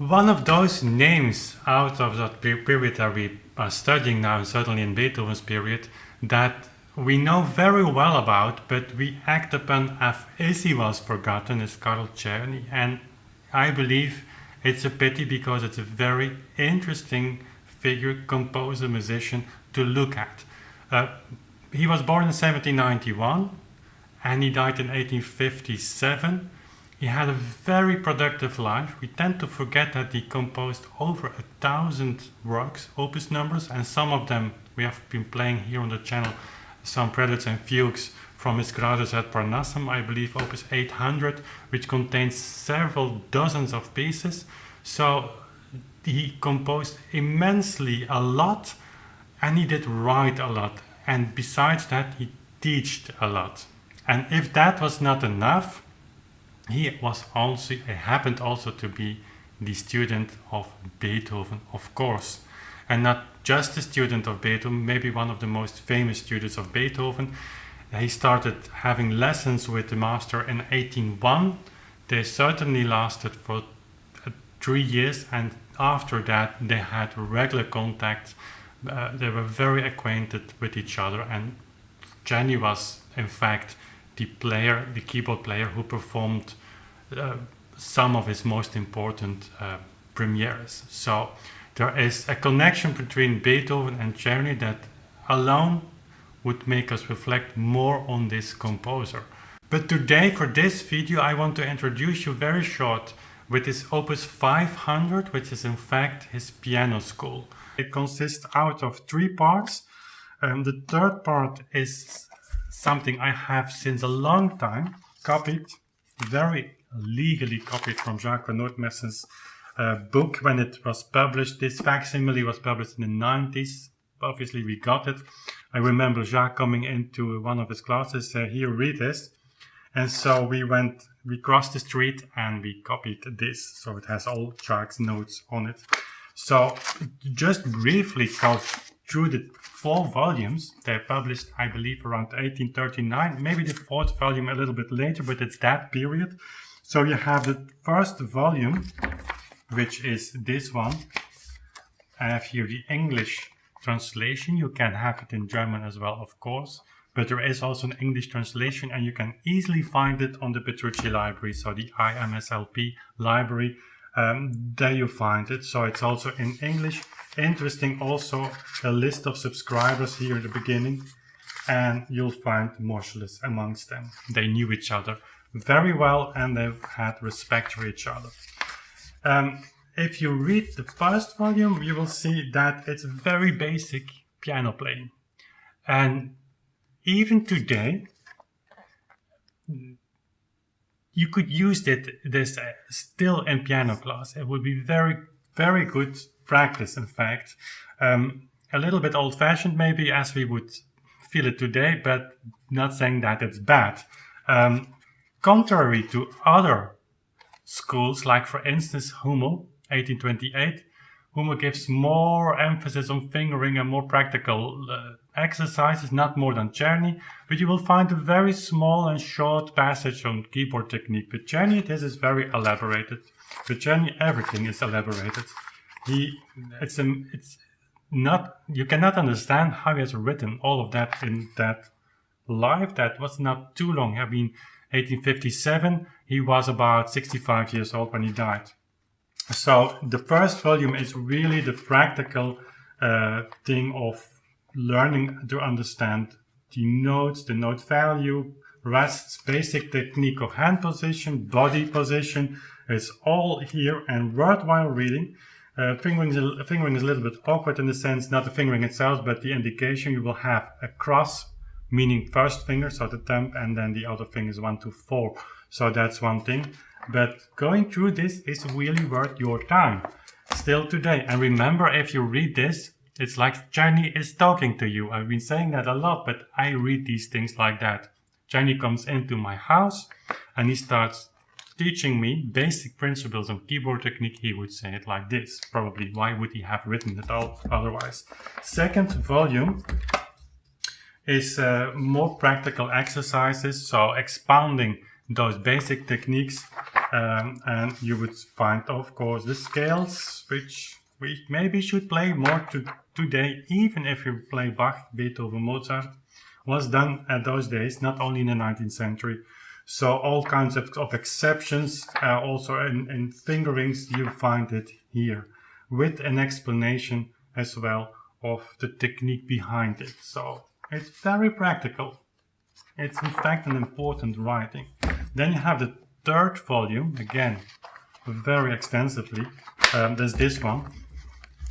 One of those names out of that period that we are studying now, and certainly in Beethoven's period, that we know very well about, but we act upon as if he was forgotten, is Karl Czerny. And I believe it's a pity because it's a very interesting figure, composer, musician to look at. He was born in 1791 and he died in 1857. He had a very productive life. We tend to forget that he composed over 1,000 works, opus numbers, and some of them we have been playing here on the channel, some preludes and fugues from his Gradus ad Parnassum, I believe opus 800, which contains several dozens of pieces. So he composed immensely a lot, and he did write a lot. And besides that, he taught a lot. And if that was not enough, he happened also to be the student of Beethoven, of course. And not just a student of Beethoven, maybe one of the most famous students of Beethoven. He started having lessons with the master in 1801. They certainly lasted for 3 years, and after that they had regular contact. They were very acquainted with each other, and Czerny was in fact the keyboard player who performed some of his most important premieres. So there is a connection between Beethoven and Czerny that alone would make us reflect more on this composer. But today, for this video, I want to introduce you very short with his opus 500, which is in fact his piano school. It consists out of 3 parts. The third part is something I have since a long time copied, very legally copied from Jacques van Noordmessen's book when it was published. This facsimile was published in the 90s. Obviously we got it. I remember Jacques coming into one of his classes, here, read this. And so we crossed the street and we copied this. So it has all Jacques' notes on it. So just briefly go through the 4 volumes. They're published, I believe, around 1839. Maybe the 4th volume a little bit later, but it's that period. So you have the first volume, which is this one. I have here the English translation. You can have it in German as well, of course. But there is also an English translation, and you can easily find it on the Petrucci library, so the IMSLP library. There you find it. So it's also in English. Interesting also a list of subscribers here at the beginning, and you'll find Moscheles amongst them. They knew each other very well and they had respect for each other. If you read the first volume, you will see that it's very basic piano playing. And even today, you could use this still in piano class. It would be very, very good practice, in fact. A little bit old-fashioned maybe, as we would feel it today, but not saying that it's bad. Contrary to other schools, like for instance Hummel, 1828, Hummel gives more emphasis on fingering and more practical exercises, not more than Czerny, but you will find a very small and short passage on keyboard technique. But Czerny, this is very elaborated. With Czerny, everything is elaborated. You cannot understand how he has written all of that in that life. That was not too long. I mean, 1857, he was about 65 years old when he died. So the first volume is really the practical thing of learning to understand the notes, the note value, rests, basic technique of hand position, body position. It's all here and worthwhile reading. Fingering is a little bit awkward in the sense, not the fingering itself, but the indication. You will have a cross, meaning first finger, so the thumb, and then the other fingers 1 to 4. So that's one thing. But going through this is really worth your time, still today. And remember, if you read this, it's like Czerny is talking to you. I've been saying that a lot, but I read these things like that. Czerny comes into my house and he starts teaching me basic principles of keyboard technique. He would say it like this. Probably, why would he have written it all otherwise? Second volume is more practical exercises, so expounding those basic techniques And you would find, of course, the scales, which we maybe should play more today, even if you play Bach, Beethoven, Mozart, was done at those days, not only in the 19th century. So all kinds of exceptions, also in fingerings, you find it here, with an explanation as well of the technique behind it. So it's very practical. It's in fact an important writing. Then you have the third volume, again, very extensively. There's this one.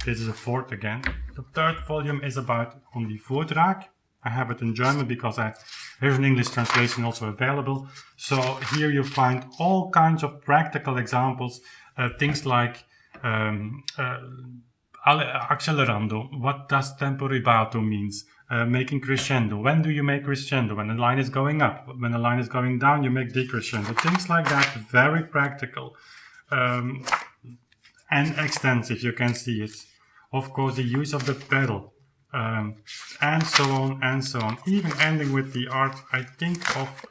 This is a fourth again. The third volume is about on the Vortrag. I have it in German because there's an English translation also available. So here you find all kinds of practical examples, things like accelerando. What does tempo rubato means? Making crescendo. When do you make crescendo? When the line is going up. When the line is going down, you make decrescendo. Things like that, very practical and extensive. You can see it. Of course, the use of the pedal. And so on and so on, even ending with the art, I think, of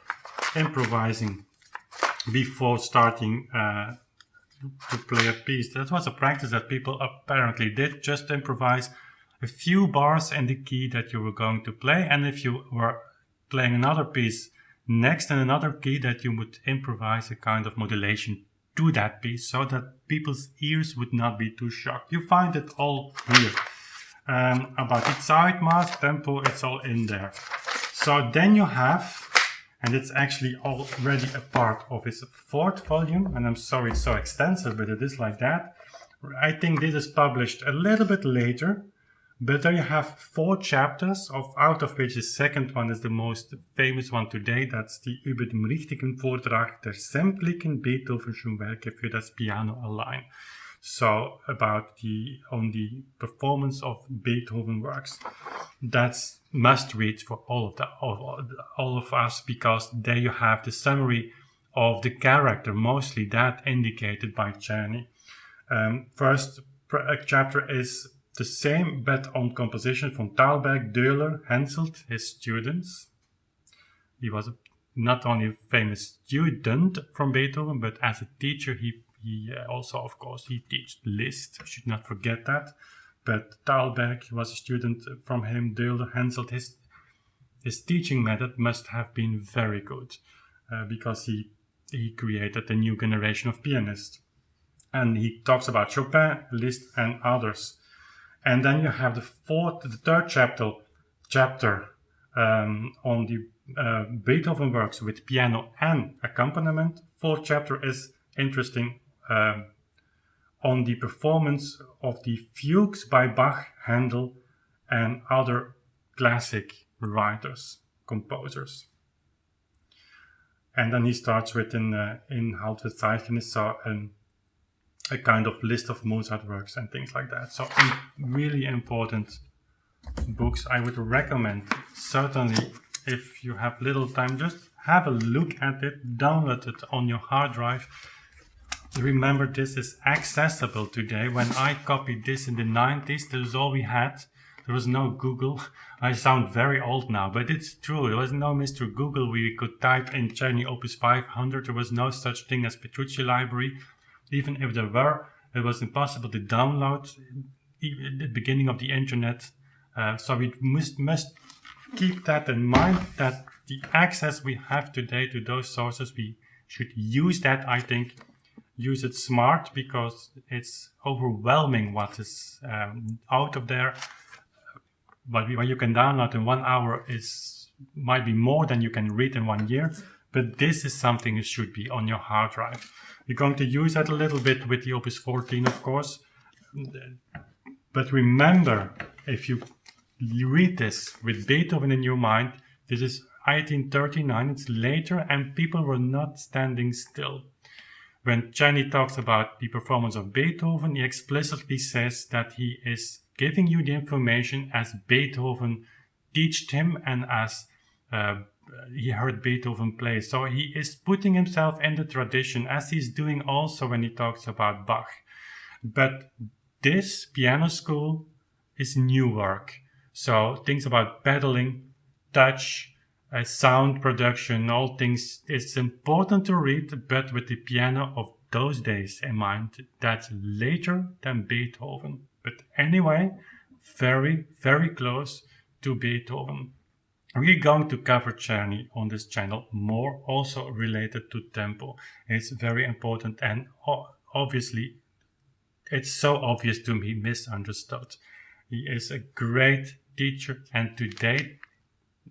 improvising before starting to play a piece. That was a practice that people apparently did, just improvise a few bars in the key that you were going to play, and if you were playing another piece next in another key, that you would improvise a kind of modulation to that piece so that people's ears would not be too shocked. You find it all here. About its Zeitmaß, tempo, it's all in there. So then you have, and it's actually already a part of his fourth volume, and I'm sorry it's so extensive, but it is like that. I think this is published a little bit later, but there you have 4 chapters, out of which the second one is the most famous one today. That's the Über den richtigen Vortrag der sämtlichen Beethovenschen Werke für das Piano allein. So about the performance of Beethoven works. That's must read for all of us, because there you have the summary of the character, mostly that indicated by Czerny. First chapter is the same, but on composition from Thalberg, Döhler, Henselt, his students. He was not only a famous student from Beethoven, but as a teacher he also, of course, he taught Liszt. We should not forget that. But Thalberg was a student from him. Döhler, Henselt. His teaching method must have been very good, because he created a new generation of pianists. And he talks about Chopin, Liszt, and others. And then you have the third chapter on the Beethoven works with piano and accompaniment. Fourth chapter is interesting. On the performance of the fugues by Bach, Handel, and other classic writers, composers. And then he starts with Inhaltsverzeichnis, so a kind of list of Mozart works and things like that. So really important books. I would recommend, certainly, if you have little time, just have a look at it, download it on your hard drive. Remember, this is accessible today. When I copied this in the 90s, this was all we had. There was no Google. I sound very old now, but it's true. There was no Mr. Google. We could type in Czerny Opus 500. There was no such thing as Petrucci library. Even if there were, it was impossible to download at the beginning of the internet. So we must keep that in mind, that the access we have today to those sources, we should use that, I think. Use it smart, because it's overwhelming what is out of there. What you can download in 1 hour might be more than you can read in 1 year. But this is something that should be on your hard drive. We're going to use that a little bit with the Opus 14, of course. But remember, if you read this with Beethoven in your mind, this is 1839, it's later, and people were not standing still. When Czerny talks about the performance of Beethoven, he explicitly says that he is giving you the information as Beethoven taught him and as he heard Beethoven play. So he is putting himself in the tradition, as he's doing also when he talks about Bach. But this piano school is new work. So things about pedaling, touch, sound production, all things. It's important to read, but with the piano of those days in mind. That's later than Beethoven. But anyway, very, very close to Beethoven. We're going to cover Czerny on this channel more, also related to tempo. It's very important and obviously it's so obvious to me misunderstood. He is a great teacher, and today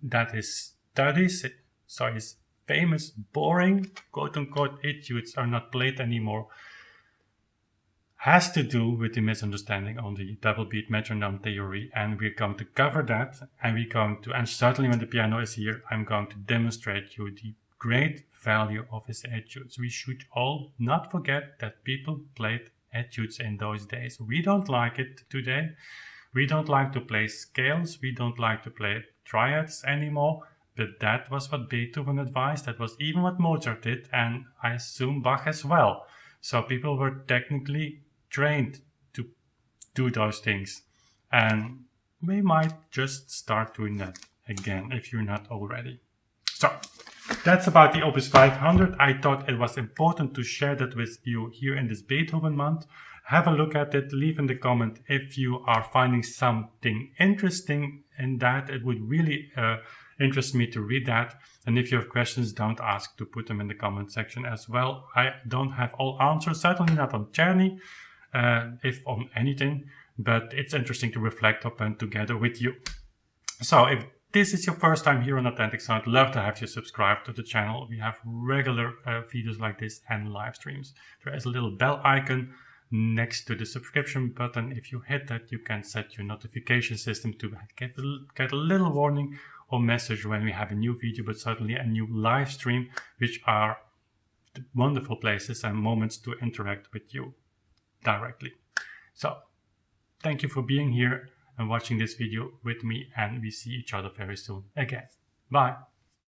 that his studies, so his famous boring quote-unquote etudes are not played anymore, has to do with the misunderstanding on the double beat metronome theory, and we're going to cover that, and certainly when the piano is here, I'm going to demonstrate you the great value of his etudes. We should all not forget that people played etudes in those days. We don't like it today. We don't like to play scales. We don't like to play triads anymore. But that was what Beethoven advised. That was even what Mozart did, and I assume Bach as well. So people were technically trained to do those things. And we might just start doing that again if you're not already. So that's about the Opus 500. I thought it was important to share that with you here in this Beethoven month. Have a look at it. Leave in the comment if you are finding something interesting in that. It would really interest me to read that. And if you have questions, don't ask to put them in the comment section as well. I don't have all answers, certainly not on Czerny, if on anything, but it's interesting to reflect upon together with you. So if this is your first time here on Authentic Sound, I'd love to have you subscribe to the channel. We have regular videos like this and live streams. There is a little bell icon next to the subscription button. If you hit that, you can set your notification system to get a little warning or message when we have a new video, but certainly a new live stream, which are wonderful places and moments to interact with you directly. So thank you for being here and watching this video with me, and we see each other very soon again. Bye.